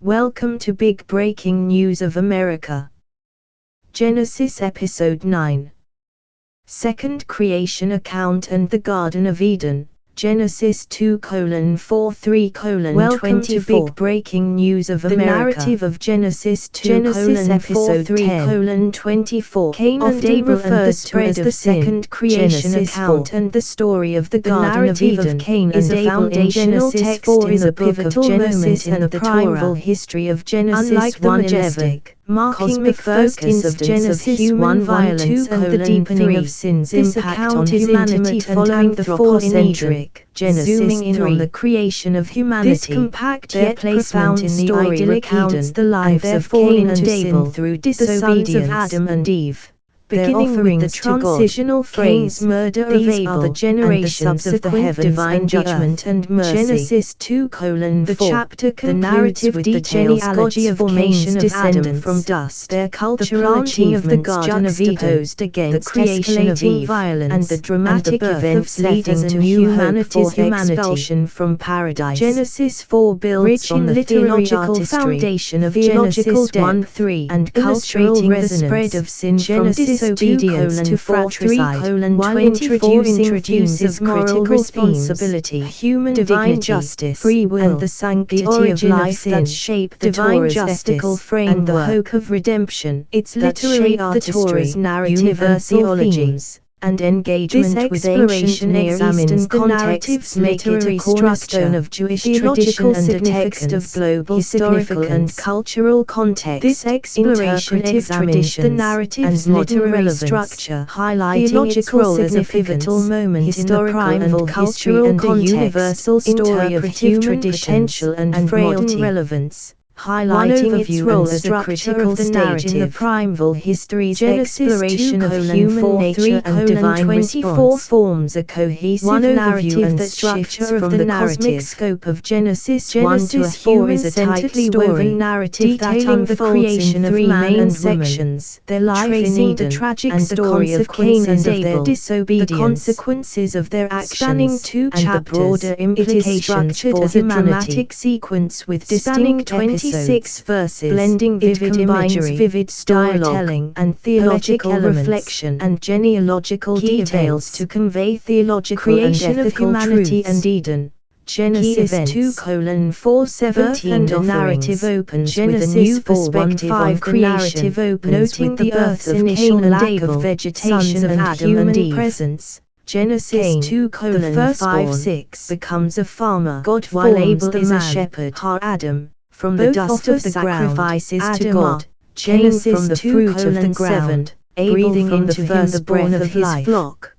Welcome to Big Breaking News of America. Genesis Episode 9. Second Creation Account and the Garden of Eden. Genesis 2:4:3:24. Welcome to Big Breaking News of America. The narrative of Genesis 2:4:3:24. Cain and Abel refers to as the second creation account and the story of the Garden of Eden. Cain is a foundational text in the pivotal moment in the primeval history of Genesis 1:11. Marking the focus of Genesis human violence and the deepening of sin's impact on humanity following the fall in Eden. Genesis 3 on the creation of humanity. This compact yet profound story recounts the lives of Cain and Abel through disobedience, the sons of Adam and Eve. Beginning with the transitional phrase, murder of Abel, are the generations of the heavens divine judgment and mercy. Genesis 2:4. The chapter concludes with the genealogy of Cain's descendants from dust, their cultural achievements of the Garden of Eden against the creation of Eve, violence, and the dramatic events leading to humanity's expulsion from paradise. Genesis 4 builds on the theological foundation of Genesis 1:3 and illustrating the spread of sin from disobedience to fratricide, while introduces moral responsibility, human divine justice, free will, and the sanctity of life that shape the Torah's ethical framework and the hope of redemption. Its literary artistry, universal themes, and engagement with ancient Near Eastern contexts make it a cornerstone of Jewish tradition and a text of global historical and cultural context. This exploration examines the narrative's literary structure, highlighting its role as a pivotal moment in the primeval cultural and a universal story of human potential and frailty relevance. Highlighting its role as a critical stage in the primeval history's exploration of human nature and divine response forms a cohesive narrative that structure of the cosmic scope of Genesis 1-4 is a tightly woven narrative detailing the creation of man and sections, their life in Eden, the tragic story of Cain and Abel, disobedience, the consequences of their actions, spanning two chapters. The broader implications for as a dramatic sequence with distinct 26 verses, blending vivid imagery, vivid storytelling, and theological reflection and genealogical details to convey theological creation and ethical of humanity truths. And Eden. Genesis 2:4-17. The narrative opens with a new perspective on creation, noting the earth's initial lack of vegetation and human presence. Genesis 2:5-6 becomes a farmer. God while Abel is a shepherd. Adam. From the dust of the ground, sacrifices to God. Genesis from the fruit of the ground, breathing into him the breath of his flock.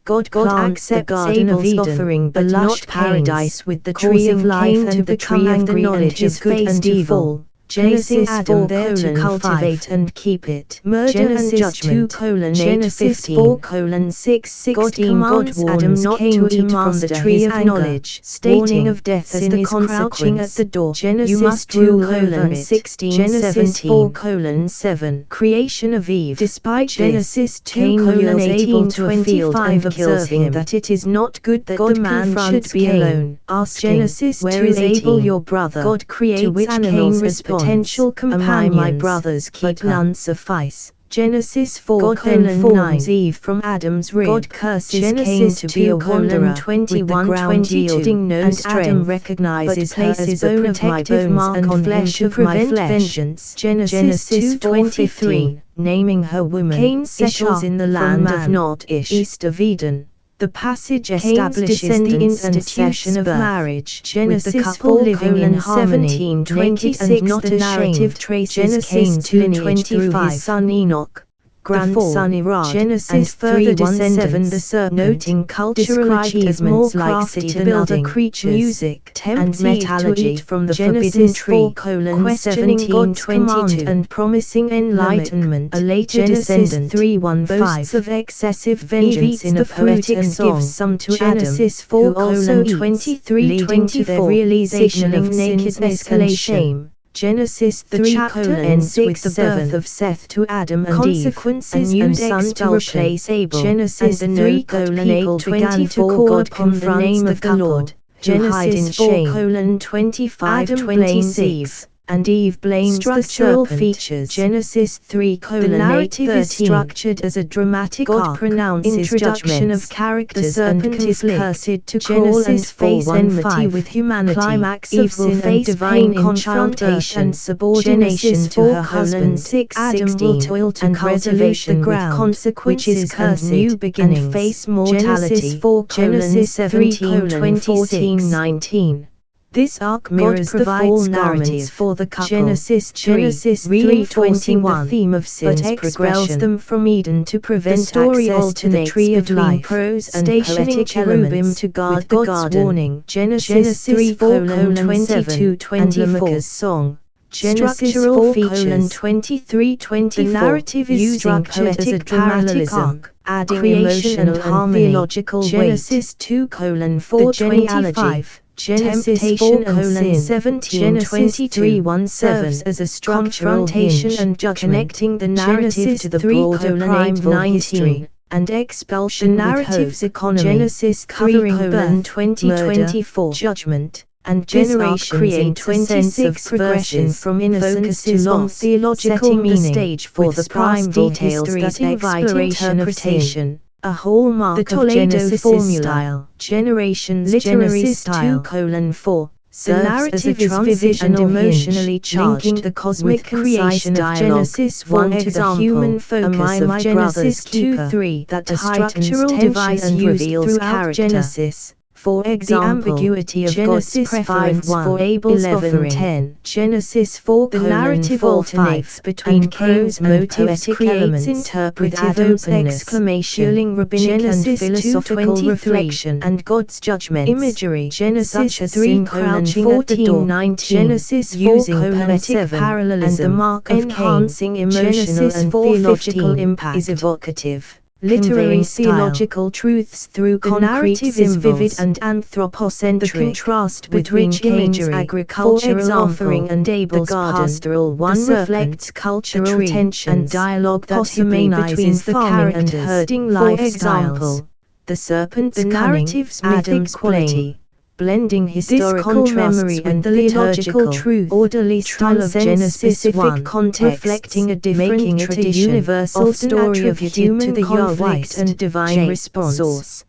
God accepts the Garden of Eden, offering but not paradise with the tree of life and the tree of the knowledge of good and evil. Genesis Adam there to cultivate and keep it. Murder and judgment. Genesis 4:6-16. God warns Cain to eat from the tree of knowledge, stating of death as the crouching at the door. Genesis 2:16. Genesis 4:7. Creation of Eve. Despite Genesis 2:18 to a field and observing that it is not good that the man should be alone, asking, Genesis where is Abel your brother? God creates animals as potential companions. My brothers keep none suffice. Genesis 4 God then forms Eve from Adam's rib. God curses Cain to be a wanderer with the ground yielding no strength. Adam recognizes her as a protective mark on flesh to prevent vengeance. Genesis 2:23 naming her woman. Cain settles in the land of Nod, east of Eden. The passage establishes the institution of marriage, Genesis with the couple living in harmony. 17:26 and not the narrative traces Cain's lineage through his son Enoch, grandson Irad, Genesis 3:17 the serpent, noting cultural achievements like city builder creatures, music, and metallurgy from the forbidden tree, questioning God's command and promising enlightenment. A later descendant 3:15 boasts of excessive vengeance in a poetic song, gives some to Genesis 4:23 leading to their realization of nakedness and shame. Genesis 3 ends with the birth of Seth to Adam and consequences Eve, a new son to replace Abel. Genesis 3:8 to call upon the name of the Lord, Genesis 4:25-26. and Eve blames structural the features. Genesis 3:8. The narrative is structured as a dramatic God pronounces introduction of characters and conflict. Cursed to crawl and face enmity with humanity. Climax of sin and divine confrontation and subordination to her husband. Adam will toil to cultivate the ground, consequences and new beginnings, and face mortality. Genesis 4:17-14-19. This arc mirrors the fall narrative for the couple. Genesis 3:21 the theme of sin's but expels them from Eden to prevent access to the tree of life. Prose and stationing cherubim to guard the garden. Warning. Genesis 3:22-24 song. Genesis 4:23-24. The narrative is structured as a dramatic arc, adding emotional and theological weight. Genesis 2:4-25. Genesis 4:17-23 serves as a confrontation and judgment, connecting the narrative to the broader primeval history and expulsion. The narrative's economy. Genesis 3:20-24 judgment and generations create a sense of progression from innocence to long theological meaning, the stage for the primeval details that invite interpretation. A hallmark the Toledo of Genesis formula. Style. Generations literary Genesis style. 2:4. The narrative is vivid and emotionally charged, linking the cosmic creation of Genesis 1 to the human focus of Genesis 2:3 that heightens tension and reveals character. Genesis. For example, the ambiguity of Genesis God's preference for Abel's offering. Genesis 4. The narrative alternates between prose and poetic elements, interpretive openness, fueling rabbinic and philosophical reflection, and God's judgment. Imagery. Genesis 3:14-19. Genesis 4 using poetic parallelism and the mark of enhancing emotional and theological impact is evocative. Literary theological truths through concrete symbols. Is vivid and anthropocentric. The contrast between Cain's agricultural offering and Abel's pastoral one reflects cultural tension and dialogue that humanizes the farming and herding lifestyle. For example, the serpent's narrative's Adam's quality. Blending historical memory and the liturgical truth, orderly style of Genesis-specific context, reflecting a different tradition, universal story of human conflict and divine response. Source.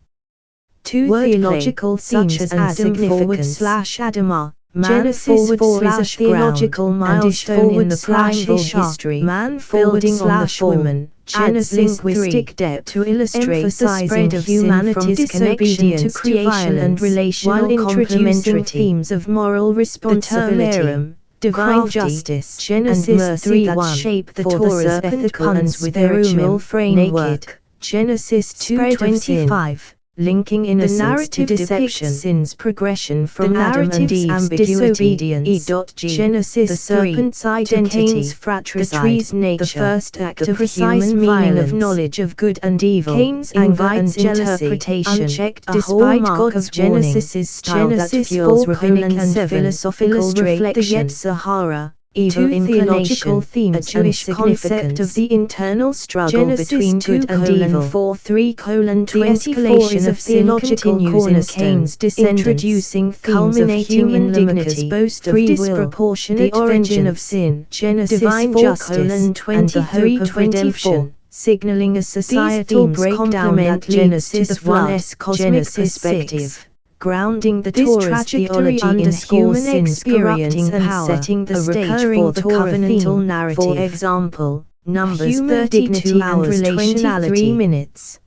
Two theological themes as Adam /Adamah. Genesis 4 is a theological milestone in the primeval history. Man building on the woman. Genesis linguistic depth to illustrate the spread of humanity's connection to creation and relational complementary themes of moral responsibility, divine justice, Genesis 3 that shape the Torah's ethical and spiritual framework. Genesis 2:25. Linking in the narrative depicts sin's progression from Adam and Eve's disobedience. Genesis the serpent's identity, the tree's nature, the first act of human meaning of knowledge of good and evil. Cain's anger and jealousy, unchecked despite God's Genesis's style that fuels rabbinic and philosophical reflection. The Yetzirah. Evil inclination, themes, a Jewish concept of the internal struggle between good and evil. 4:3:24. The escalation of theological cornerstones, Cain's descendants, introducing culminating in Lamech's boast of disproportionate the origin of sin, Genesis divine justice, and the hope of redemption, signaling a societal breakdown that leads to the flood's cosmic perspective. Grounding the Torah's theology in human experience and setting the stage for the covenantal narrative. For example, Numbers 32 hours 23 minutes.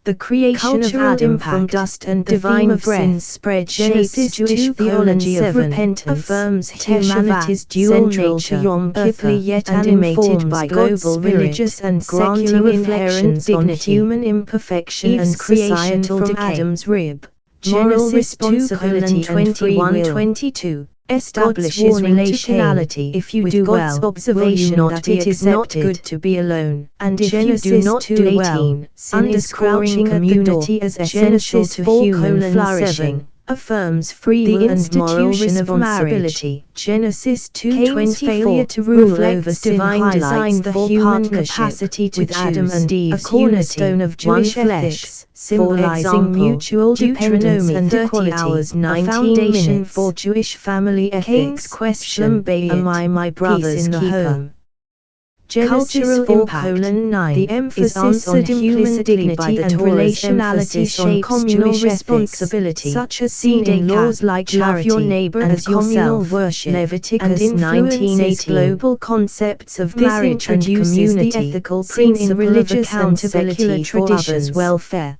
The creation of Adam from dust and divine breath spread Genesis Jewish theology of repentance, affirms humanity's dual nature, Yom Kippur, yet animated by global religious and secular reflections on human imperfection and creation from Adam's rib. Moral responsibility 21-22 establishes relationality. If you do well, observation that it is not good to be alone, and if you do not do well, sin is crouching community as essential to human flourishing. affirms free will and moral responsibility. Genesis 2:24 failure to rule over divine design the human capacity to with Adam and Eve's cornerstone of Jewish ethics, symbolizing mutual dependence and equality. A foundation for Jewish family ethics. Cain's question: Am I my brother's in the home? Genesis 4:9 the emphasis on human dignity and relationality on communal responsibility, such as seen in laws like love your neighbor as yourself, worship, Leviticus 19:8 global concepts of marriage and community, the ethical principle of accountability for others' welfare.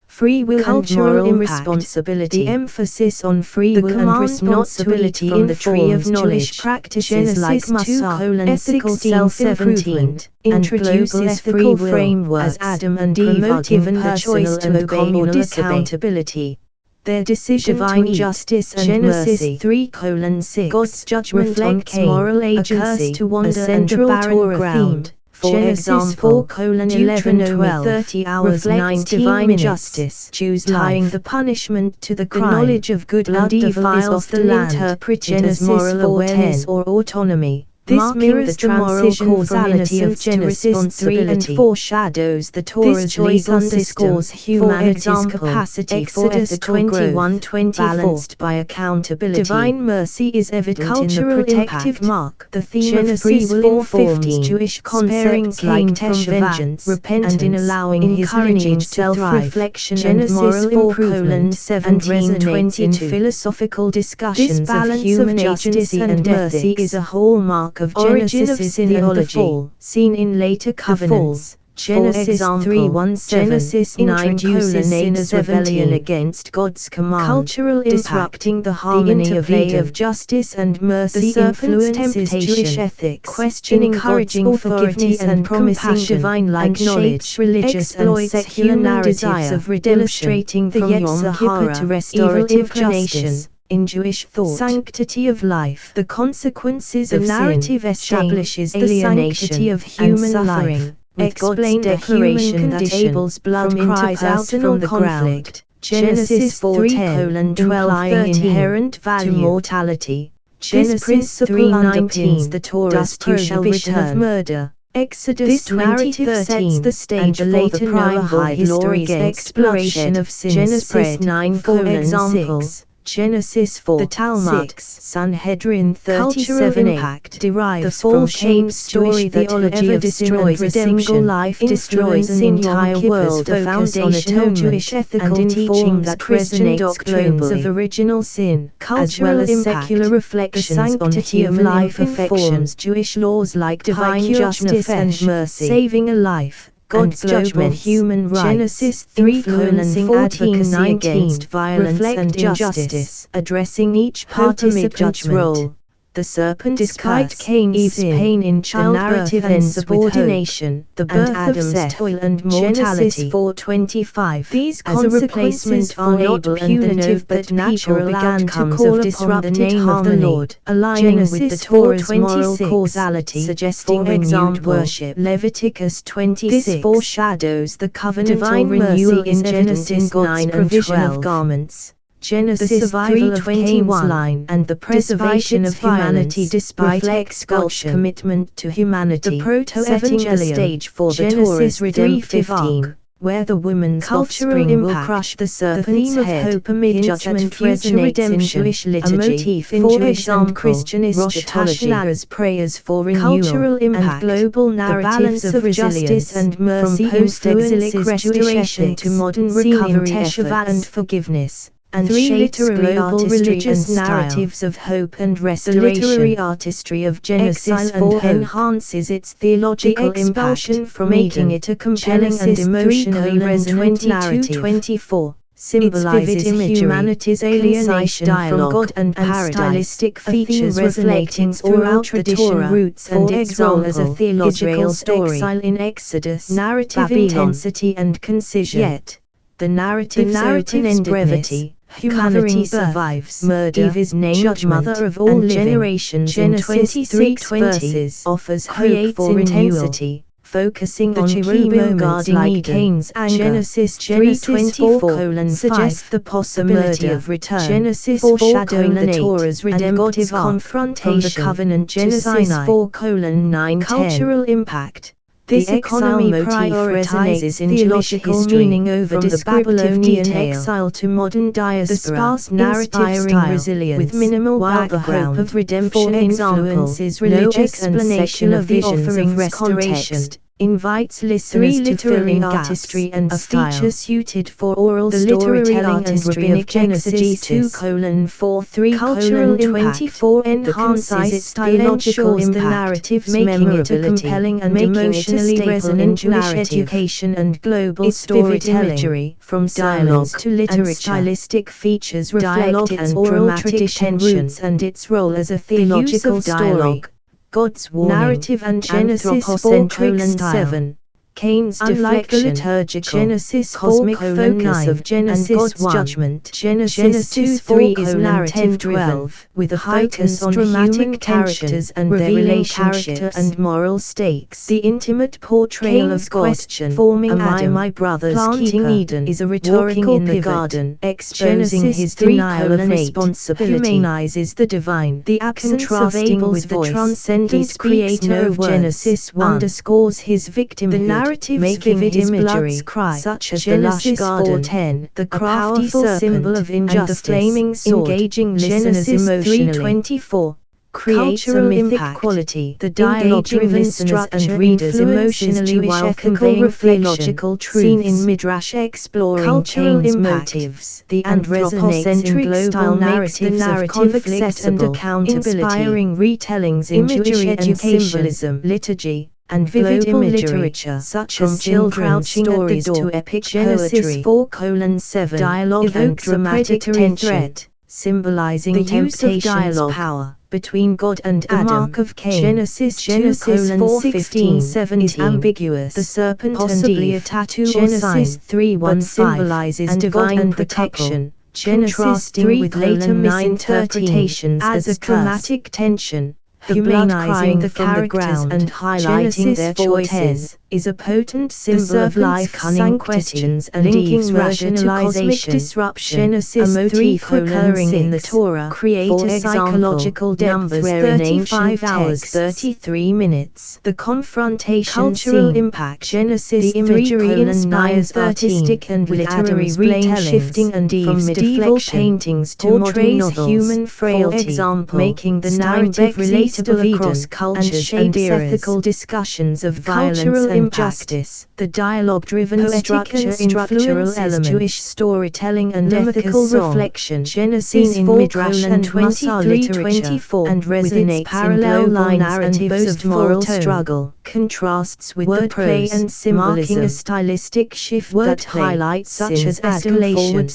Free will cultural and moral responsibility. The emphasis on free will and responsibility from the tree of knowledge practices like Mussar, ethical self-improvement, introduces free will frameworks as Adam and Eve are given the choice to obey or accountability. Their decision divine justice and Genesis mercy. 3:6 God's judgment reflects on Cain, moral agency to wander and the barren ground. For Genesis 4:11-12 30 hours 19 divine minutes. Justice choose tying the punishment to the crime. The knowledge of good and evil is often interpreted as moral awareness or autonomy. This mirrors the moral causality of Genesis 3 and foreshadows the Torah's choice underscores humanity's capacity for ethical growth, balanced by accountability. Divine mercy is evident cultural in the protective mark. The theme Genesis of free will informs Jewish concepts like vengeance, repentance, and in allowing his lineage self-reflection and moral improvement, and resonates in philosophical discussions. This balance of human agency and mercy is a hallmark of Genesis' theology, seen in later covenants. Genesis 3:17 Genesis introduces sin as rebellion against God's command, cultural disrupting the harmony of justice and mercy. The influences Jewish ethics, questioning encouraging forgiveness and promising divine-like knowledge, religious and secular narratives of redemption, illustrating the Yetzer Hara to restorative justice. In Jewish thought, sanctity of life, the consequences of narrative establishes the sanctity of human suffering. Explain the declaration that Abel's blood cries out from the conflict. Genesis 4:10 implying inherent value to mortality. Genesis 3:19 the Torah's prohibition of murder. Exodus 20:13 sets the stage for the Noahide history's exploration of sin. Genesis 9 for example. Genesis 4, the Talmud, Sanhedrin 37 impact derives from Cain's story that whoever destroys a single life destroys an entire world. The foundation of Jewish ethical teaching that Christian doctrines of original sin, cultural as well as secular reflections on human life affections Jewish laws like divine justice and mercy, saving a life. God's judgment, human rights. Genesis 3:14 against violence and injustice, addressing each participant's role. The serpent, despite Cain's pain in childbirth and subordination, the birth of Adam's toil and mortality. Genesis 4:25 these consequences are not punitive but natural outcomes of disrupted harmony, aligning with the Torah's moral causality, suggesting renewed worship. Leviticus 26 this foreshadows the covenantal divine renewal in Genesis 9 provision of garments. Genesis the survival of Cain's line and the preservation of humanity despite God's commitment to humanity. The proto-evangelium, the stage for the Torah's redemptive arc, where the woman's offspring will crush the serpent's head. Hope amid judgment future redemption, Jewish liturgy, a motif in Jewish and Christian eschatology, prayers for renewal, cultural impact, and global narratives of justice and mercy, from post-exilic restoration to modern recovery efforts and forgiveness. And three literary religious narratives of hope and restoration. The literary artistry of Genesis 4 enhances its theological impact, from making it a compelling and emotionally resonant narrative. 24 symbolizes humanity's alienation from God and stylistic features resonating throughout the Torah roots and its role as a theological story. Exile in Exodus, narrative intensity and concision. Yet, the narrative's brevity. Humanity survives. Murder. Eve is named mother of all living. Generations. Genesis 3:20 offers hope for intensity. focusing The on key cherubim moments guarding like Eden. Cain's anger. Genesis 3:24 suggests the possibility murder. of return, Genesis foreshadowing the 4:8 Torah's and redemptive God's arc confrontation from the covenant to Genesis Sinai. 4:9-10. Cultural impact. This The economy exile motif prioritizes resonates in theological Jewish history, meaning over from the descriptive Babylonian detail. exile to modern diaspora. The sparse narrative inspiring style, resilience, with minimal while background. the hope of redemption For example, influences no religious and explanation secular of the visions offering's of restoration. context. Invites listeners Three to fill literary in gaps, artistry and a style. feature suited for oral The literary storytelling and artistry rabbinic of Genesis exegesis. 2:4 Cultural 3:24 impact. enhances concise its style theological ensures the impact, narrative's making it a memorability, compelling and making it a emotionally staple in resonant Jewish narrative. education and global Its vivid storytelling. imagery, From dialogue sermons to literature, and stylistic features reflect dialogue its and oral dramatic tradition tension. roots and its role as a The use theological of dialogue. dialogue, God's warning, narrative and Genesis anthropocentric 4:7. style. Cain's Unlike the deflection, liturgical, Genesis cosmic 4:9 focus of Genesis and God's 1, judgment, Genesis 2:3 is 4:12, narrative-driven, with a focus on dramatic human characters and their revealing relationships character and moral stakes. The intimate portrayal Cain's of God question, forming "Am I Adam, my brother's planting keeper?" Eden, is a walking rhetorical in the pivot. garden, exposing Genesis his 3:8 denial of responsibility, humanizes the divine. The absence of Contrasting Abel's with the voice, transcendent he creator no of words, Genesis 1, underscores his victimhood, the narrative's making vivid his imagery, blood's cry, such as Genesis the lush garden, 4:10, the a crafty powerful serpent, symbol of and injustice, the flaming sword, engaging Genesis listeners emotionally. 3:24. Creates a Cultural mythic impact. quality. The dialogue-driven listeners and structure readers influences emotionally Jewish while ethical conveying reflection, theological seen truths. in Midrash exploring Cultural Cain's impact. motives. The and resonates in anthropocentric global style narratives makes the of narrative conflict and accessible, accountability, inspiring retellings in imagery Jewish and education, symbolism, liturgy, and vivid global imagery, literature, such from as children's crouching stories at the door, to epic Genesis poetry. 4:7, Dialogue and evokes a dramatic predatory tension, threat, symbolizing the use of temptation's dialogue power between God and the Adam. mark of Cain. Genesis 4:16-17 is ambiguous. The serpent possibly and a tattoo Genesis or sign, 3:15, but symbolizes and divine God and protection. Genesis Contrasting with later 3:9 misinterpretations adds as a dramatic tension, the blood humanizing crying the from the characters ground, and highlighting Genesis their 4:10 choices, is a potent symbol of life, cunning cunning questions questions and linking Eve's murder to cosmic rationalization. disruption. Genesis A motif recurring in the 3:6 Torah, create for a psychological depth Numbers where in 35 ancient texts 33 minutes. the confrontation Cultural scene, impact. Genesis The imagery 3:9 inspires artistic and with literary Adam's blame retellings, shifting and from Eve's medieval deflection, paintings to portrays modern novels, human frailty, for example, making the narrative narrative relatable across Eden, cultures and shapes eras. ethical discussions of violence Cultural and impact. justice. The dialogue-driven Poetic structure and structural influences elements, Jewish storytelling and ethical song, reflection, Genesis seen in 4 Midrash and Musar literature, 23:24, and with its resonates parallel in global lines and narratives boastful of moral tone. struggle, contrasts with the Wordplay prose and symbolism, marking a stylistic shift that highlights such as escalation.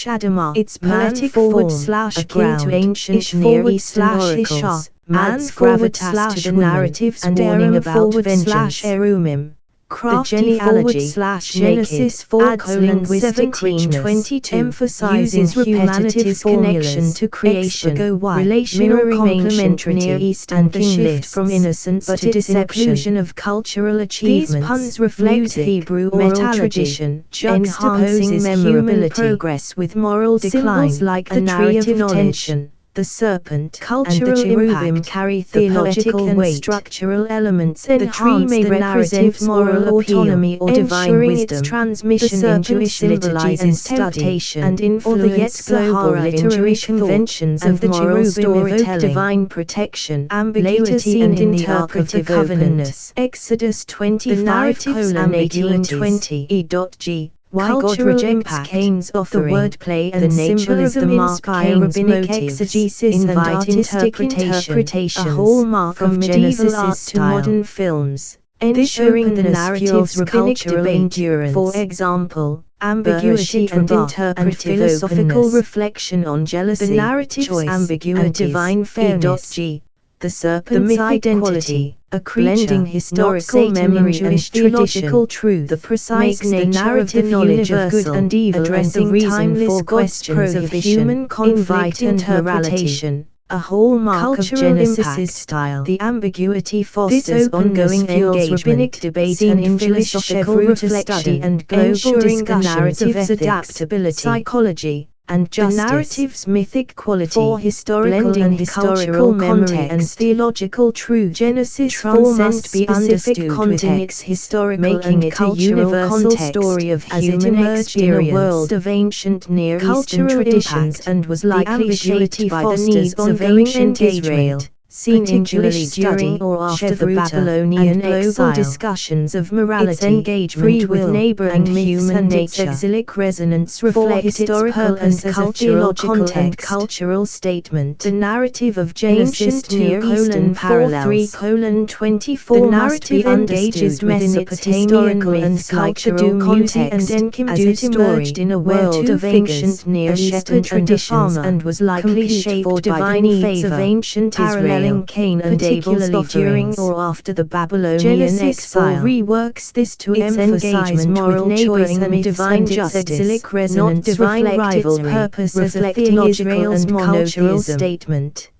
Adama, its poetic form, akin to ancient Ish Near Eastern oracles, oracles, man adds gravitas to the woman, narrative's and warning Aram about vengeance. Erumim. Crafty Genealogy Genesis 4 adds linguistic richness, emphasizing humanity's connection to creation, relational complementarity, and the shift from innocence to deception of cultural achievements. These puns reflect Hebrew oral tradition, juxtaposing human progress with moral decline. Symbols like the the tree tree of of knowledge, the serpent, Cultural and the cherubim impact. carry Theological theological and weight. structural elements. The tree may the represent narrative's moral autonomy or divine ensuring wisdom. its transmission The in serpent Jewish liturgy symbolizes and study, temptation and or the influence global global literary Jewish conventions thought, of and the moral cherubim evoke storytelling, divine protection, ambiguity later seen and in the arc of the interpretive covenant. openness. Exodus 25:20 E.G. Why God Cultural rejects impact. Cain's offering. The wordplay The and nature of the symbolism mark inspire Cain's rabbinic motives, exegesis and invite artistic interpretation, a hallmark from of medieval Genesis art to style. modern films, This ensuring the openness narrative's fuels rabbinic cultural debate. endurance. For example, ambiguity and interpretive philosophical openness. reflection on jealousy, The narrative's choice, ambiguities, and divine fairness. E.g. The serpent's mythic identity, quality, a blending blending historical historical memory memory and and theological tradition. truth, the precise Makes the nature narrative of the knowledge of good universal, and evil, addressing and the reason timeless for God's questions of prohibition, human conflict invite and interpretation. a hallmark of Genesis's style. The ambiguity fosters ongoing engagement, debate and philosophical reflection and global discussions of ethics, psychology, and justice. The narrative's mythic quality, for historical and historical memory and theological truth, Genesis 4 must be understood within its historical making it a universal story of human experience in a world of ancient Near Eastern traditions and was likely shaped by the needs of ancient Israel, seen in Jewish during or after the Babylonian exile. Discussions of morality, its engagement with neighbor and human nature, its exilic resonance reflects historical and cultural context. Cultural statement. The narrative of Genesis Near Eastern parallels 3:24. The narrative engages Mesopotamian and cultural context as it emerged in a world of ancient Near Eastern traditions and was likely shaped by the needs of ancient Israel. Cain and particularly during or after the Babylonian exile, reworks this to emphasize moral choice and divine justice, not divine rivalry, purpose reflecting Israel's and cultural statement.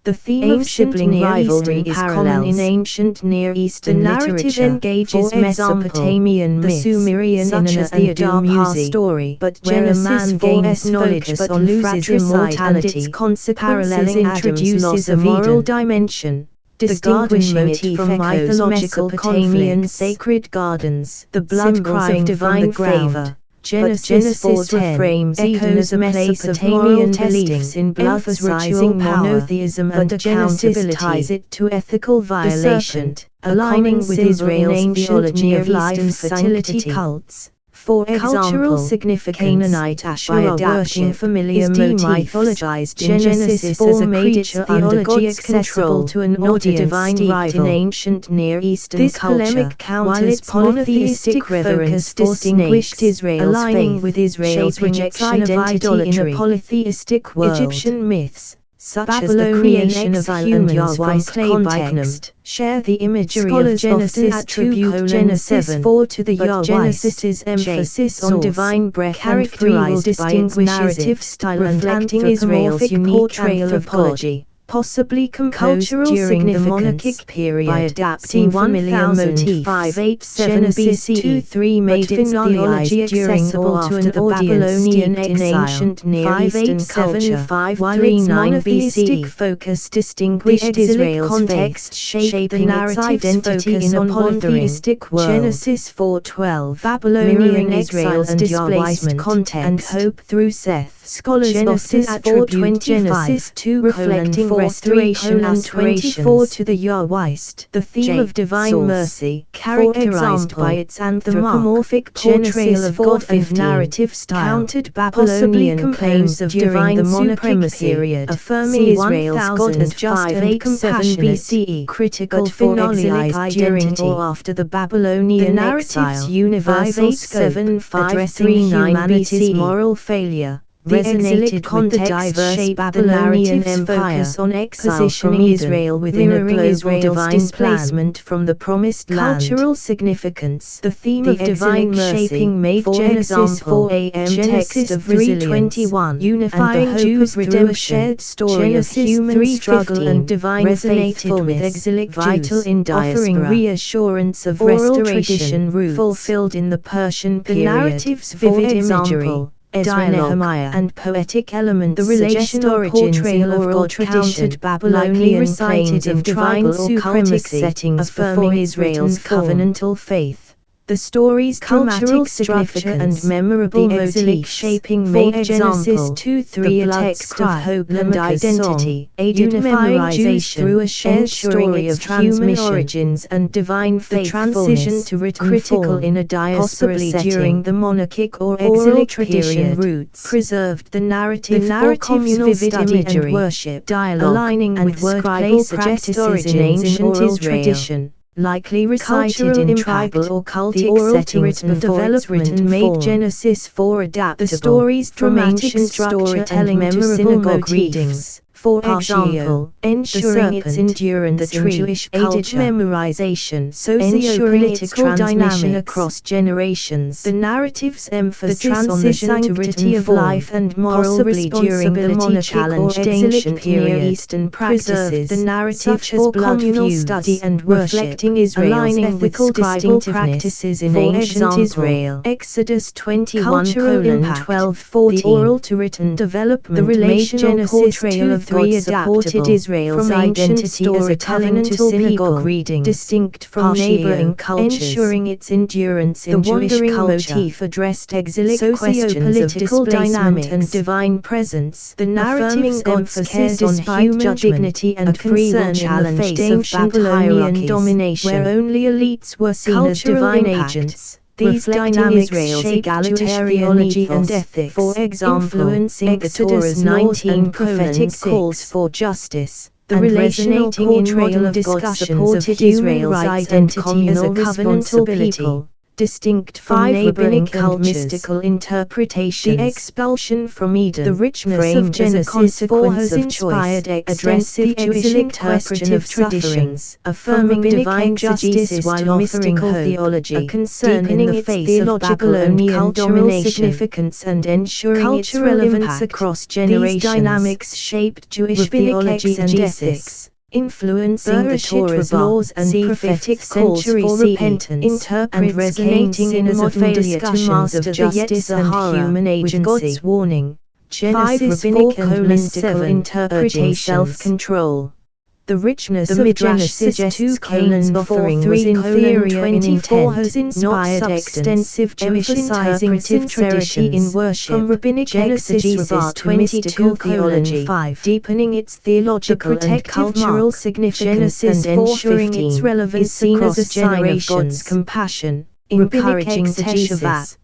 The theme of sibling rivalry is common in ancient Near Eastern narrative engages Mesopotamian myths, the Sumerian such as the Adar story, but Genesis gains knowledge but loses immortality. Its consequences introduces a moral dimension, distinguishing it from mythological Mesopotamian sacred gardens, the blood cry of divine favor. Genesis reframes Eden as a place of moral beliefs in blood's ritual monotheism and accountability, ties it to ethical violation, aligning with Israel's theology of life and fertility cults. For cultural significance, Canaanite Asherah worship familiar motifs mythologized in Genesis 4 as a creature under God's control to an audience divine rival in ancient Near Eastern culture. This polemic counters polytheistic reverence distinguished Israel's aligning with Israel's rejection of idolatry in a polytheistic world. Egyptian myths, such as the creation of humans from clay context, share the imagery of Genesis attribute Genesis 4 to the Yahweh. Genesis's emphasis on divine breath characterized by its narrative style reflecting Israel's unique portrayal of God, possibly composed during the monarchic period by adapting familiar motifs. 587 BC 2-3 made its theology accessible to an audience steeped in ancient Near Eastern culture, while its monotheistic focus distinguished Israel's context, shaping its identity in a polytheistic world. Genesis 4:12 Babylonian Israel and displacement context and hope through Seth. Scholars Genesis often attribute Genesis 2 reflecting restoration and 24 to the Yahwist. The theme of divine mercy, characterized by its anthropomorphic portrayal of God and narrative style, countered Babylonian claims of divine supremacy, affirming Israel's God as just and compassionate, BCE, critical for exilic identity or after the Babylonian narrative's universal scope, addressing humanity's moral failure. The exilic context shaped Babylonian focus on exile from Israel within a global divine displacement from the promised land. Cultural significance. The theme of divine mercy shaping made Genesis 4 text of 3:21 unifying Jews through a shared story of human struggle and divine resonated with exilic vital in offering reassurance of restoration fulfilled in the Persian period. The narrative's vivid imagery, dialogue, and poetic elements, the relational portrayal of God countered Babylonian claims of divine supremacy settings affirming Israel's covenantal faith. The story's cultural structure and memorable motifs shaping made Genesis 2:3 a text of hope and identity, aided memorization through a shared story of human origins and divine faithfulness. The transition to written critical in a diaspora setting during the monarchic or exilic tradition roots preserved the narrative for communal study and worship, dialogue, aligning with wordplay practices in ancient oral tradition. Likely recited in tribal or cultic settings and development made Genesis 4 adapt the story's from ancient storytelling to synagogue readings, For example, ensuring its endurance in Jewish culture, memorization, socio-political dynamics across generations, the narrative's emphasis on the sanctity of life and moral responsibility challenged ancient Near Eastern practices, the narrative such as communal study and reflecting Israel's ethical tribal practices in ancient Israel. Exodus 21:12-14. The oral to written development, the relational portrayal of God supported Israel's identity as a covenantal synagogue reading, distinct from neighboring cultures, ensuring its endurance in Jewish culture. Motif addressed exilic questions of displacement and divine presence. The narrative's emphasis on human dignity and free will challenged ancient Babylonian domination, where only elites were seen as divine agents. These dynamics shaped Jewish theology and ethics, for example, influencing the Torah's 19 prophetic calls for justice. The resonating portrayal of God supported Israel's identity as a covenantal people, distinct from neighboring cultures. Mystical interpretations. The expulsion from Eden, the richness of Genesis 4 has inspired extensive Jewish question of traditions, affirming divine justice while offering theology, a concern in the face of Babylonian cultural significance and ensuring its relevance across generations. These dynamics shaped Jewish theology and ethics, influencing the Torah's laws and prophetic calls for repentance, and resonating in modern discussions of justice and human agency. With God's warning, Genesis 4 and mystical interpretation, self-control. The richness of Genesis 2 Cain's offering was inferior in intent, has inspired extensive Jewish interpretive traditions in worship, from rabbinic exegesis to mystical theology, deepening its theological and cultural significance and ensuring its relevance is seen as a sign of God's compassion, encouraging teshuvah.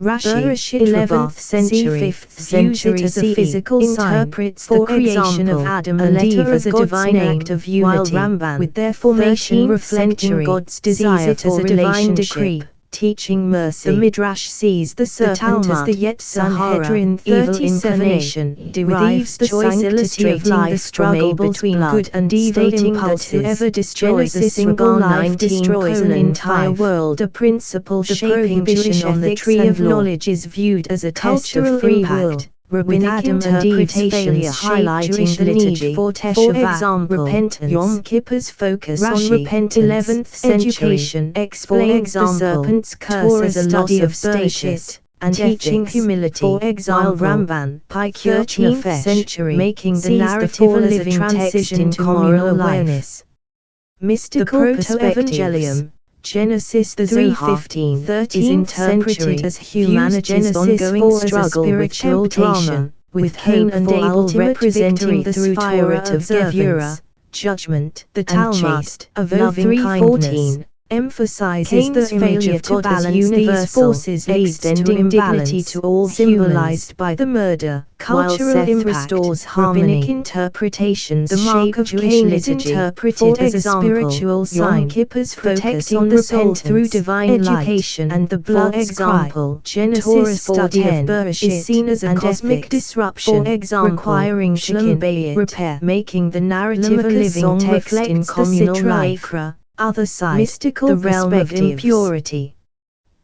Rashi, 11th century, 5th century as a physical sign, interprets the creation of Adam and Eve as a divine act of unity, while Ramban, with their formation reflecting God's desire for a divine decree, teaching mercy. The Midrash sees the serpent as the Sanhedrin, evil incarnation, derives the sanctity of life, the struggle between good and evil impulses. Whoever destroys a single life destroys an entire world. A principle shaping Jewish on the tree of knowledge is viewed as a test of free will. Rabbinic Adam and Eve's failure highlighting the need for teshuvah, repentance. Yom Kippur's focus on repentance. 11th century education explains the serpent's curse as a study of status and teaching humility. For example, Ramban, 13th century, making the narrative a living transition into moral awareness. Mystical proto-evangelium. Genesis 3:15 is interpreted as humanity's ongoing struggle with spiritual with Cain and Abel representing the spirit of Gevurah, judgment. The Talmud, of loving kindness, emphasizes the failure to balance these forces, extending dignity to all, symbolized by the murder. Cultural impact restores harmony. Rabbinic interpretations, the mark of Cain is interpreted as a spiritual sign. Yom Kippur's focus on the soul through divine education and the blood. For example, Genesis 4:10 is seen as a cosmic disruption, for example, requiring repair, making the narrative a living text in communal life. Other side, mystical, the realm of impurity.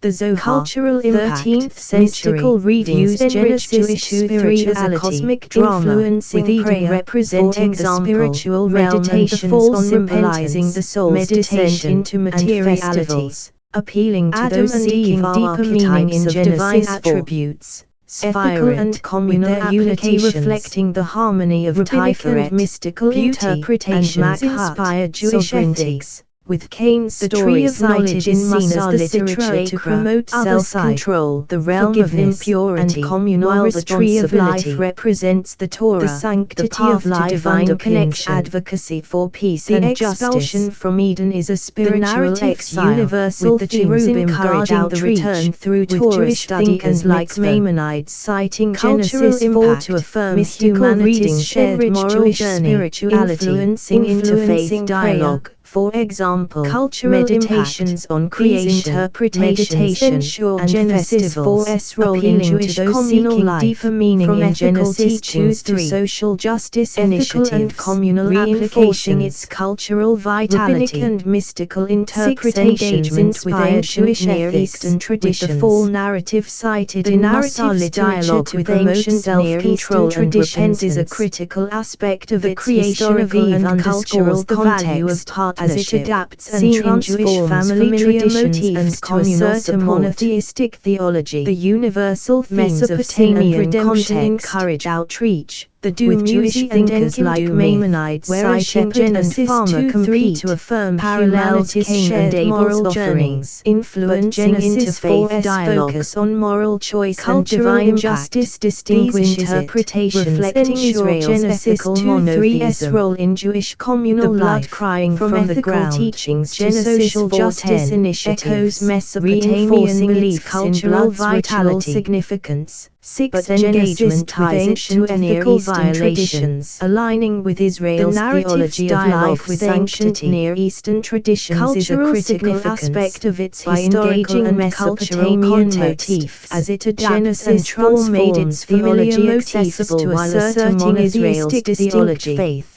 The Zohar, cultural impact, 13th century, mystical readings Genesis 2:3 as a cosmic drama, with Eden representing the spiritual meditation on symbolizing the soul's descent into materialities, appealing to those seeking deeper meaning in divine attributes. Ethical and communal unity reflecting the harmony of Tiferet, mystical interpretations inspired Jewish ethics. With Cain's the tree of knowledge is seen as the literature to promote self-control, the realm of impurity, and communal while the tree of life represents the Torah, the sanctity of life, divine connection, advocacy for peace and justice. The expulsion from Eden is a spiritual exile, universal, with the cherubim guarding the return through Torah study and like Maimonides citing Genesis 4 to affirm humanity's shared moral journey, spirituality, influencing interfaith dialogue. For example, cultural meditations impact. on creation, These interpretations ensure and Genesis festivals, 4's role in appealing Jewish to those communal seeking life, deeper meaning from in ethical Genesis teachings 2:3, to social justice ethical and initiatives, communal reinforcing applications, its cultural vitality. rabbinic and mystical 6. interpretations Engagement with inspired ancient Jewish Near ethics Eastern traditions. with the full narrative cited The in narrative's Mussar dialogue literature with to promote ancient self-control and traditions repentance is a critical aspect of The its creation of historical Eve and underscores cultural the value of context partnership, as it adapts and seeing in transforms Jewish family familiar traditions motifs and to communal assert a support. monotheistic theology. The universal themes of sin and Mesopotamian redemption context encourage outreach. The with Jewish Jewish thinkers thinkers like like Maimonides, where a citing shepherd and Genesis farmer 2:3 compete to affirm parallels humanity's Cain shared and Abel's moral offerings, journeys, influencing Genesis interfaith 4's dialogue focus on moral choice and cultural divine impact. justice These distinguishes interpretations reflecting ensure Israel's Genesis ethical 2:3's monotheism, role in Jewish communal the blood life, crying from from the ethical ground, teachings to Genesis social justice 4:10 initiatives, echoes Mesopotamian reinforcing its beliefs in cultural blood's ritual vitality. significance. 6. But Engagement Genesis with ties ancient into Near ethical Eastern violations. traditions, aligning with Israel's The narrative's theology of dialogue life with with ancient sanctity. Near Eastern traditions is a Cultural critical significance. aspect of its By historical engaging and Mesopotamian Mesopotamian motifs, motifs, as it adapts Genesis and 4 made its transforms theology familiar accessible motifs while to assert a asserting Israel's monotheistic distinct theology. faith.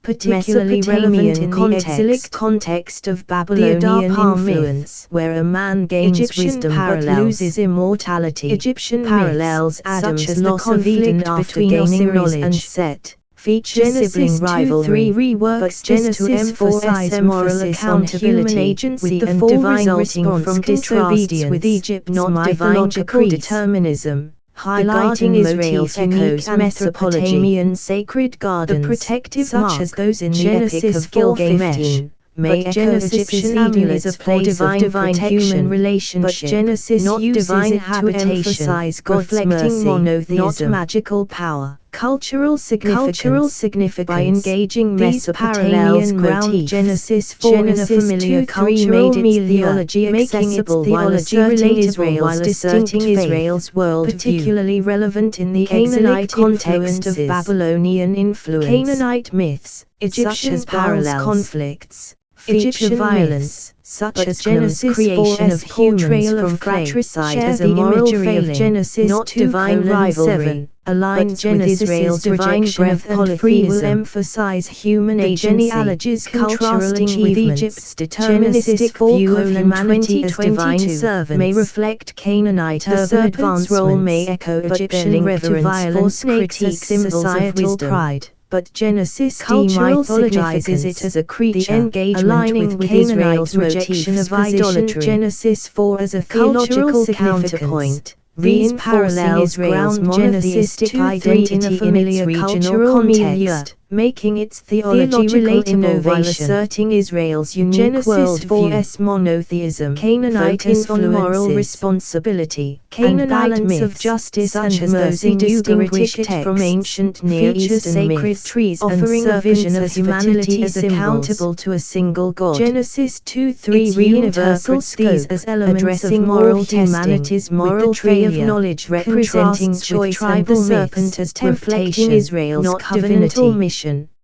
Particularly relevant in the exilic context of Babylonian influence, where a man gains Egyptian wisdom but parallels. loses immortality. Egyptian parallels myths, Adam's such as the loss of Eden conflict after between gaining Osiris knowledge and Set, features Genesis sibling 2:3 rivalry, reworks but this Genesis to emphasize 4's moral emphasis on accountability, human agency with the and full divine resulting response from contrasts disobedience, with Egypt's not divine mythological caprice. determinism, highlighting garden Israel's motif unique echoes anthropology. Mesopotamian sacred gardens, The protective such mark, as those in the Genesis Epic of 4:15, Gilgamesh, may but echo Genesis' Egyptian amulets amulets for for divine divine protection, human relationship, but Genesis not uses divine it to habitation, emphasize God's reflecting mercy, monotheism, not magical power. Cultural significance. By engaging These parallels Mesopotamian ground motifs, Genesis 4 in a familiar 2:3 cultural made its milieu, theology making its accessible theology while asserting relatable Israel's while distinct asserting Israel's worldview, particularly relevant in the Canaanite exilic context of influences. Babylonian influence. Canaanite myths, Egyptian such as parallels. Baal's conflicts, feature Egyptian violence, such but as Genesis Genesis creation 4's of humans portrayal of from fratricide fratricide as as a a moral imagery failing, of Genesis not 2 divine rivalry, 7, aligns but with Genesis' Israel's rejection divine of breath and free will polytheism. emphasize human The agency, genealogy's cultural contrasting with achievements. Egypt's Genesis deterministic 4 view of humanity as 2022 divine servants, may reflect Canaanite The urban serpent's role may advancements, echo but Egyptian their link to reverence for violence snakes as critiques symbols of societal wisdom. pride. But Genesis Cultural demythologizes it as a creature, engagement aligning with Canaanite Israel's rejection motifs of idolatry. Genesis 4 as a theological counterpoint. These parallels Israel's ground monotheistic identity in a familiar regional context, making its theology relatable while innovation. asserting Israel's unique Genesis worldview. 4's monotheism, Canaanite focus on moral influences, responsibility, Canaanite and balance myths, of justice such and as those mercy in distinguish Ugaritic it from texts, ancient Near feature Eastern sacred myths, trees and offering a vision of serpents as humanity fertility as symbols. accountable to a single God. Genesis 2:3 its universal universal these scope, as elements addressing of moral moral humanity's testing, moral with the tree of failure, knowledge representing contrasts choice with and tribal the myths, serpent as reflecting temptation, Israel's not covenantal divinity. mission.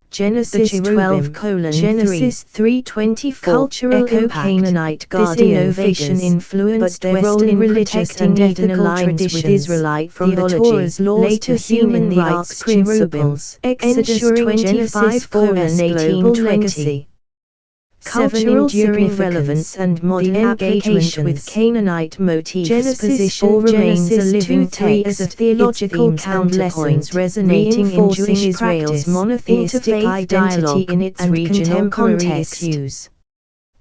Genesis The 12:3 Genesis 3:24 cultural echo impact. Canaanite This guardian innovation figures, influenced but their role Western in religious protecting and Eden ethical aligns with traditions, Israelite from the theology, Torah's laws later to seen in human the rights Ark's principles, principles, Exodus ensuring 25 Genesis 4's legacy. 7 Cultural enduring significance relevance and modern the engagement with applications. Canaanite motifs Genesis position 4 remains a Genesis living 2:3 text, as a theological its themes and lessons counterpoint, resonating in reinforcing Jewish Israel's practice, monotheistic interfaith identity dialogue, in its and regional contemporary context. issues.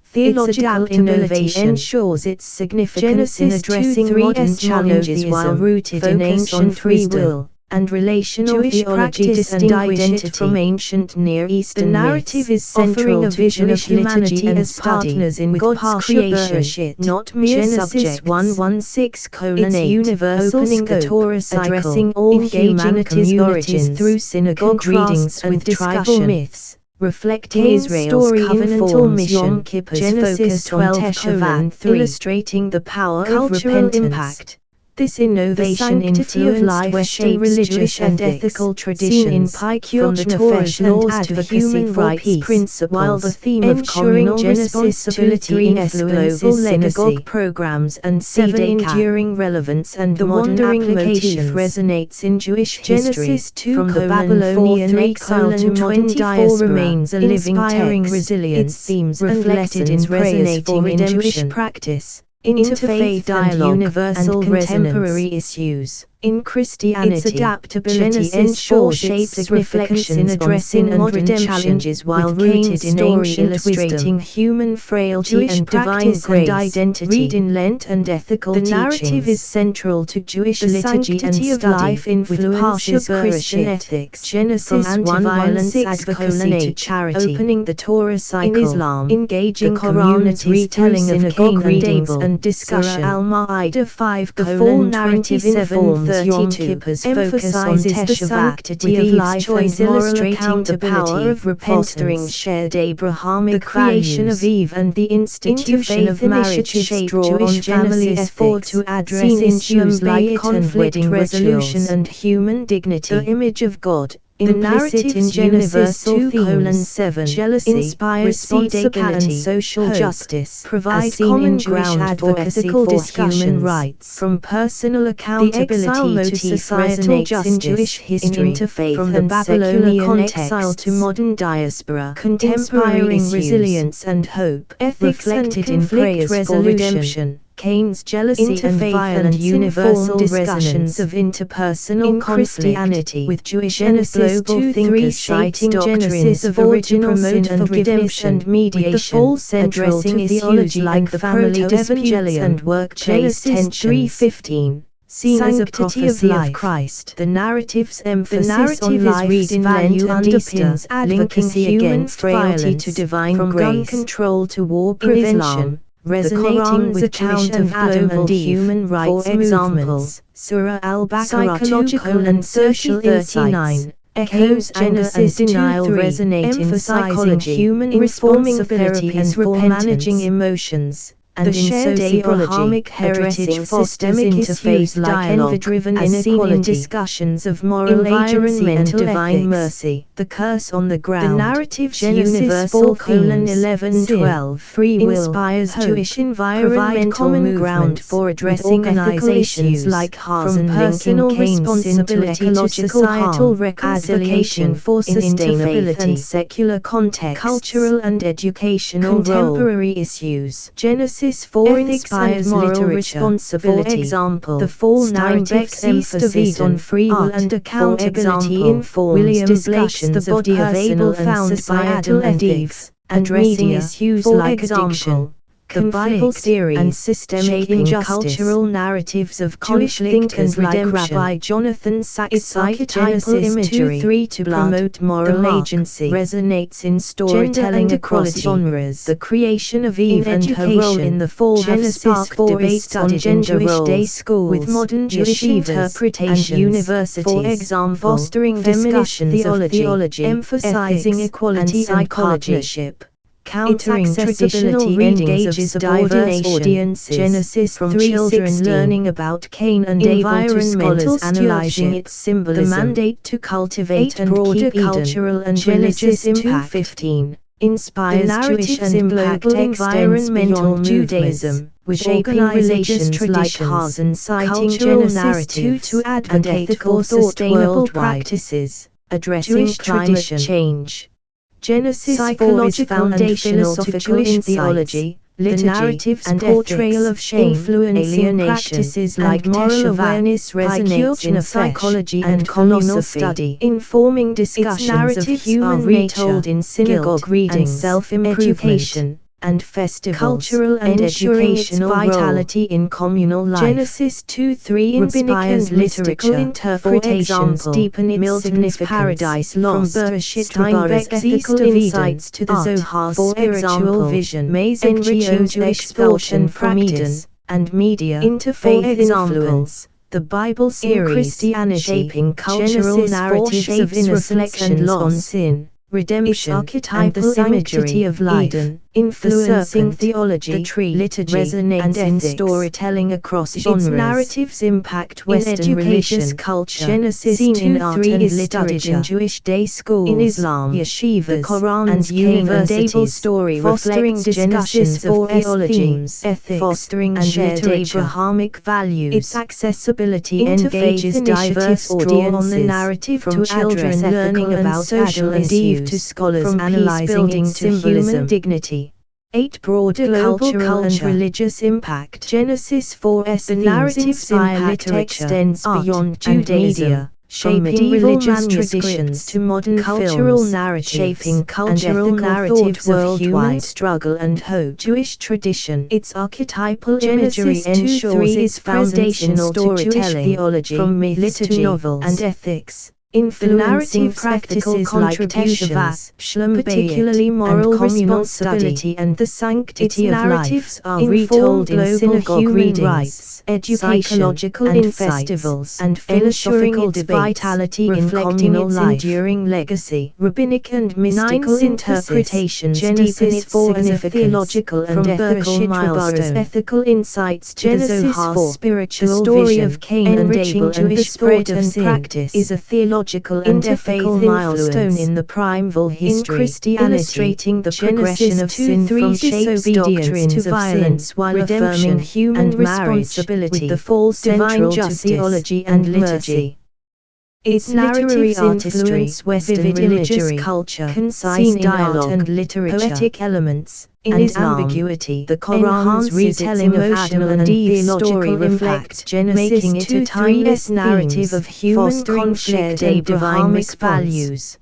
Theological Its adaptability innovation ensures its significance in Genesis addressing 2:3 modern challenges while rooted in ancient free wisdom will and relational Jewish theology practice and distinguish identity. it from ancient Near Eastern The narrative myths, is central offering a to vision of Jewish humanity liturgy and as study, partners in with God's partial creation, bereshit, not mere Genesis subjects. 1:16:8, Its universal opening scope, the Torah cycle, addressing all engaging humanity's communities origins through synagogue contrasts readings and and tribal discussion. myths, reflecting Cain's Israel's story covenantal informs mission. Yom Kippur's Genesis focus on 12:3, Teshuvah, illustrating the power of cultural repentance. impact. This innovation influenced Western religious and ethical traditions, from the Torah's laws to human rights principles, while the theme of communal responsibility influences synagogue programs and seven enduring relevance and the modern application resonates in Jewish history. Genesis 2 from the Babylonian exile to modern diaspora remains a living text. Resilience, its themes reflected in resonating in Jewish practice, interfaith dialogue, universal and contemporary issues. In Christianity, its adaptability ensures its significance in addressing modern challenges while rooted in ancient illustrating human frailty and divine grace and identity. Read in Lent and ethical teachings. The narrative is central to Jewish liturgy and study, of life influences Christian ethics. Genesis from anti-violence advocacy to charity, opening the Torah cycle. In Islam, engaging the Quran's retelling of Cain readings and discussion. Surah Al-Ma'idah 5 the full narrative informs Yom Kippur's emphasizes the sanctity of life choice, illustrating the power of repentance. Shared Abrahamic the creation values of Eve and the institution of marriage shaped Jewish family effort to address issues like conflict resolution and human dignity. The image of God. The narrative in Genesis 2:7 jealousy, inspires responsibility, and social justice, provide common ground for ethical discussions, human rights, from personal accountability to societal justice in Jewish history, interfaith from the Babylonian exile to modern diaspora, contemporary resilience and hope, ethics reflected in prayers for redemption. Cain's jealousy and violent universal discussions of interpersonal Christianity with Jewish Genesis global thinkers citing Genesis of original sin and redemption and mediation, the full addressing theology like the family disputes and workplace tension. 3:15 seen as a prophecy of Christ. The narrative's emphasis on life's value underpins advocacy against frailty to divine from grace, gun control to war prevention. Resonating with account of Adam and human rights for examples, Surah Al-Baqarah 2:39 and social insights. Echoes Genesis denial resonate in psychology, human responsibility and for managing emotions. And the shared Abrahamic heritage systemic interfaith like envy-driven inequality in discussions of moral agency and divine mercy. The curse on the ground. The narrative Genesis 4:11-12 free will inspires Jewish environmental common ground for addressing ethical issues like from personal responsibility to societal reconciliation for sustainability and secular context, cultural and educational contemporary issues. Genesis 4 inspires moral responsibility. For example, the fall narrative's emphasis on free will and accountability informs William Blake's The Body of Abel found by Adam and Eve, addressing issues like addiction, the Bible theory and systemic injustice. Cultural narratives of conflict and redemption. Like Rabbi Jonathan Sachs' archetypal imagery to promote moral agency resonates in storytelling across genres. The creation of Eve and her role in the fall Genesis 4 debates on gender Jewish day schools with modern Jewish interpretations and universities. For example, fostering discussions of theology, emphasizing equality and partnership. Countering traditional readings of diverse audiences. Genesis from children learning about Cain and Abel to scholars analyzing its symbolism. The mandate to cultivate and keep cultural and religious impact. 15 inspires Jewish and global environmental Judaism, with organizations like Hazen citing Genesis 2 to advocate ethical sustainable practices, addressing climate change. Genesis 4 is foundational to Jewish theology, liturgy, the narratives and portrayal of shame, influencing practices like moral awareness resonates in psychology and communal study, informing discussions of human retold in synagogue readings, and self-education and festivals, cultural and educational vitality in communal life. Genesis 2:3 inspires liturgical interpretations, deepen its significance. Paradise Lost from Bereshit Steinbeck's ethical insights to the Zohar's spiritual vision. Mays NGO's expulsion from Eden and media interfaith influence. The Bible series Christianity shaping cultural narratives of innocence and loss on sin, redemption, and the sanctity of life. Eden, influencing theology, the tree liturgy, resonates and in ethics. storytelling across genres. Its narratives impact Western in religious religion, culture. Genesis Seen in 2:3 art and is literature. studied in Jewish day schools, In Islam, yeshivas, the Quran's and universities. Abel's story fostering reflects discussions Genesis of 4's theology, themes, ethics, fostering and shared literature. Abrahamic values. Its accessibility Interfaith engages diverse initiatives draw on audiences, the narrative from to children address learning ethical and about social Adam and issues, Eve to scholars from analyzing peace-building its to symbolism. human dignity. 8 Broader Global cultural and culture. religious impact. Genesis 4's The themes narrative's inspire impact literature, extends art, beyond and Judaism, media, shaping medieval religious manuscripts traditions to modern cultural films, narratives, shaping cultural and ethical narratives thought of human worldwide. struggle and hope. Jewish tradition. Its archetypal imagery Genesis 2:3 ensures its is foundational foundational to Jewish theology, from myths liturgy, to novels, and ethics. The Influencing narrative practices like contributions, Teshuvah, particularly moral and communal responsibility study, and the sanctity its of narratives life, are retold in global synagogue human readings, rights, education, psychological and insights, festivals, and philosophical philosophical debates, vitality in reflecting communal its life. enduring legacy. Rabbinic and mystical interpretations Genesis deepen its 4 as a significance, theological and from ethical Bereshit milestone. Rabbah's ethical insights to Genesis the Zohar's 4, spiritual the story vision, of Cain and enriching Abel and the Jewish spread thought of and sin, practice, is a theological and ethical interfaith milestone influence in the primeval history, in Christianity, illustrating the Genesis progression of sin from shapes disobedience doctrines to of violence sin, while redemption, affirming human and marriage, responsibility, with the fall divine central to justice, theology and and mercy. liturgy. Its literary influence Western vivid religious imagery, culture, concise seen in dialogue, art and literature, poetic elements, in and Islam, ambiguity. The Quran's retelling of Adam and Eve's story reflects Genesis making it a 2:3 timeless narrative themes, of human fostering conflict shared and divine Abrahamic values.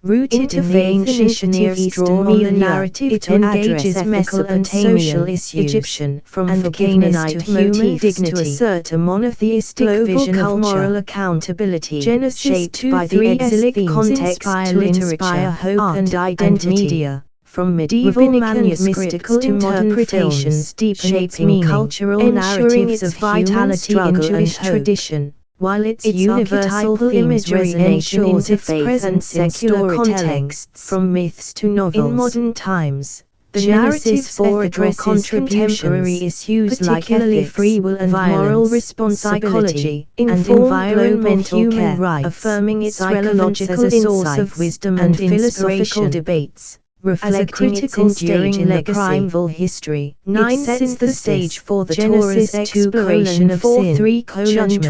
Rooted in the ancient Near Eastern draw on the milieu, narrative it to engages address Mesopotamian, issues, Egyptian, and and Canaanite Canaanite human motifs dignity, to assert a monotheistic global vision culture. of moral accountability, Genesis shaped by the 2:3's exilic themes context inspire to literature, inspire hope art, and identity. media. From medieval Rabbinic and manuscripts mystical to modern interpretations films, deepen its shaping meaning, cultural ensuring narratives its of vitality in Jewish tradition, while its universal imagery ensures its presence in secular contexts, from myths to novels. In modern times, the narrative's 4 addresses contemporary issues like ethics, free will and moral responsibility, and environmental human rights, affirming its relevance as a source of wisdom and philosophical debates. Reflecting its enduring in the primeval history, 9 sets the stage for the Torah's exploration of sin, judgment, and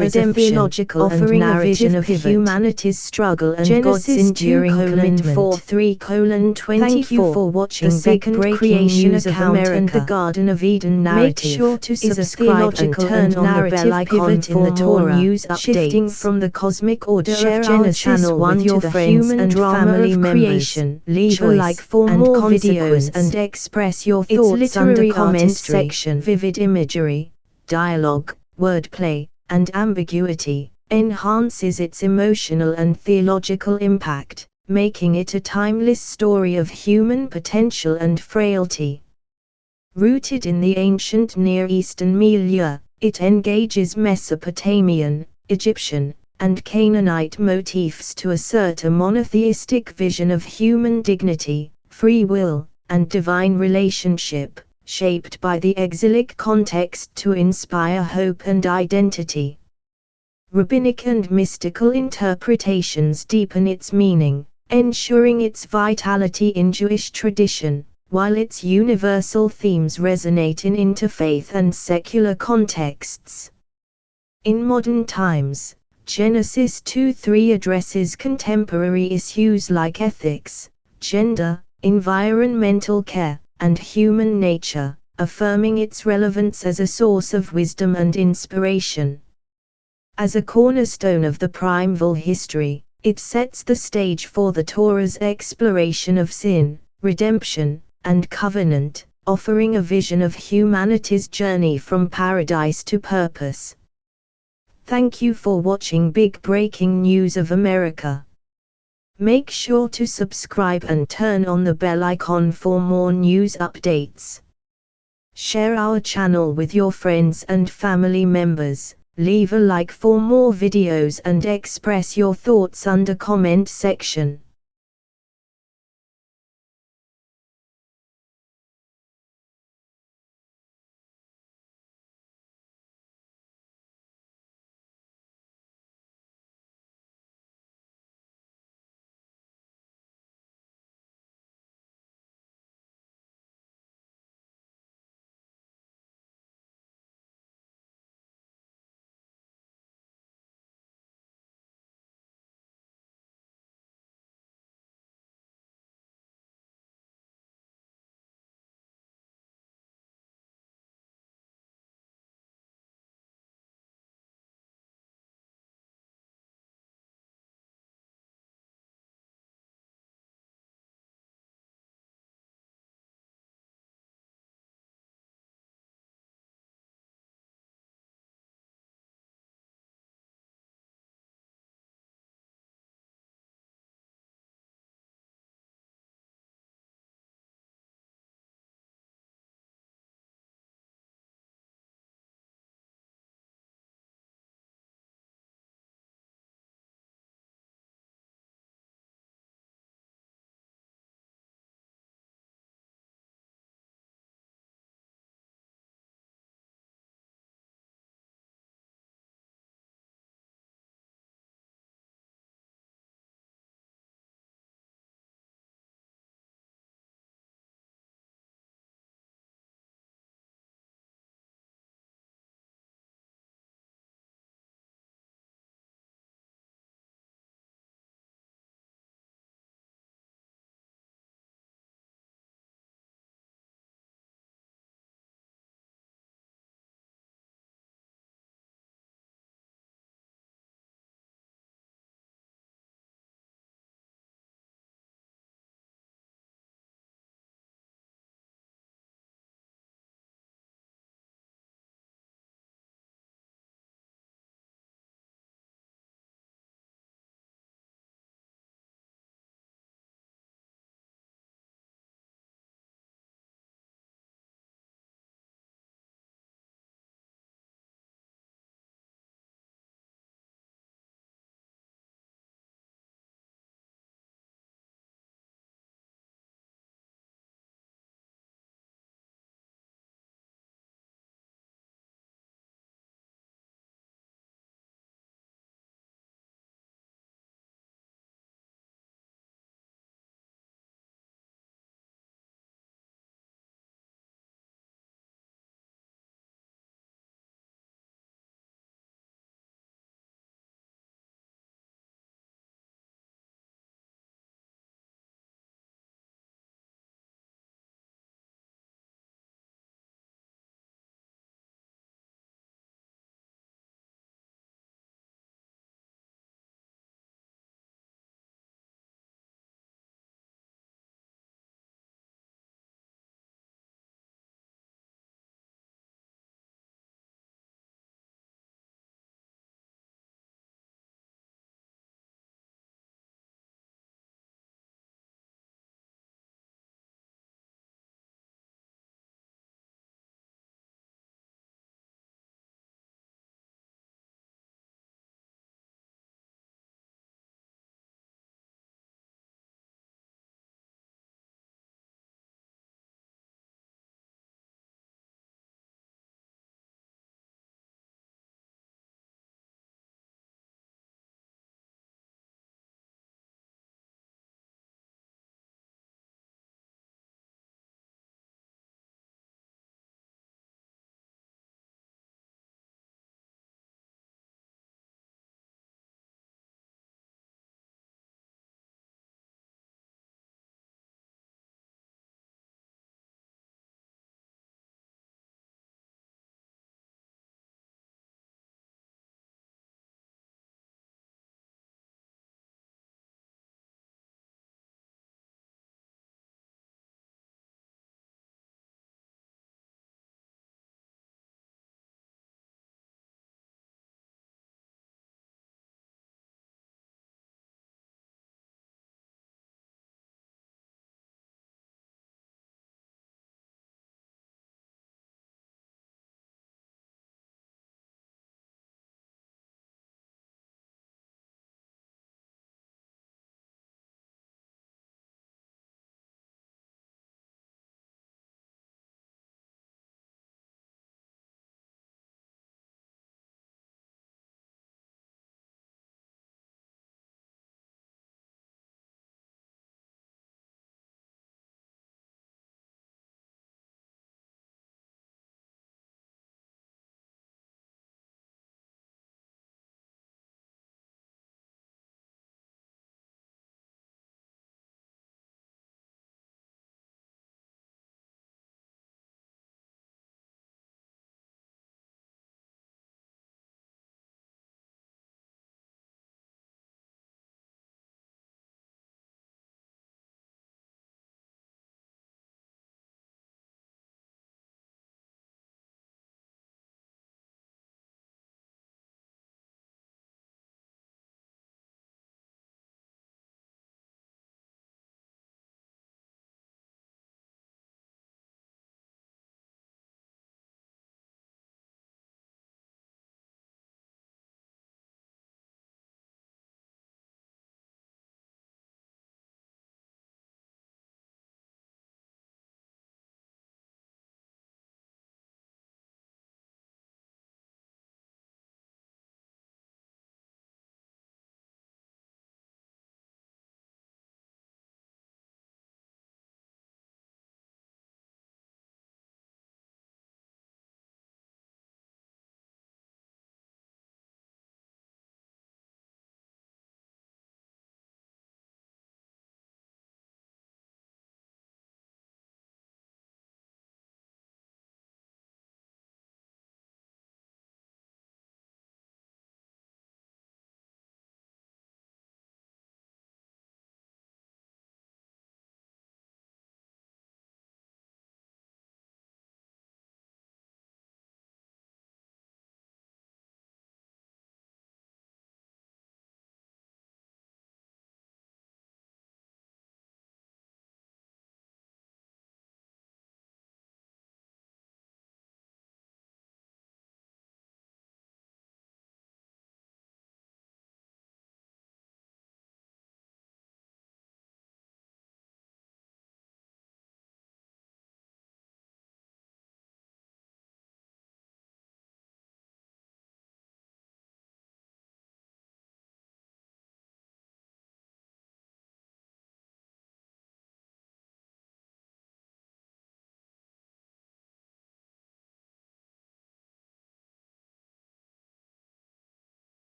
redemption, offering a vision of humanity's struggle and God's enduring commitment. 4:3:24. Thank you for watching the second creation news of America and the Garden of Eden narrative. Make sure to subscribe and turn on the bell icon for the Torah news updates. Shifting from the cosmic order of Genesis channel with your friends and family members. Leave a like for more videos and express your thoughts under comment section. Vivid imagery, dialogue, wordplay, and ambiguity enhances its emotional and theological impact, making it a timeless story of human potential and frailty. Rooted in the ancient Near Eastern milieu, it engages Mesopotamian, Egyptian, and Canaanite motifs to assert a monotheistic vision of human dignity, free will, and divine relationship, shaped by the exilic context to inspire hope and identity. Rabbinic and mystical interpretations deepen its meaning, ensuring its vitality in Jewish tradition, while its universal themes resonate in interfaith and secular contexts. In modern times, Genesis 2:3 addresses contemporary issues like ethics, gender, environmental care, and human nature, affirming its relevance as a source of wisdom and inspiration. As a cornerstone of the primeval history, it sets the stage for the Torah's exploration of sin, redemption, and covenant, offering a vision of humanity's journey from paradise to purpose. Thank you for watching Big Breaking News of America. Make sure to subscribe and turn on the bell icon for more news updates. Share our channel with your friends and family members, leave a like for more videos and express your thoughts under comment section.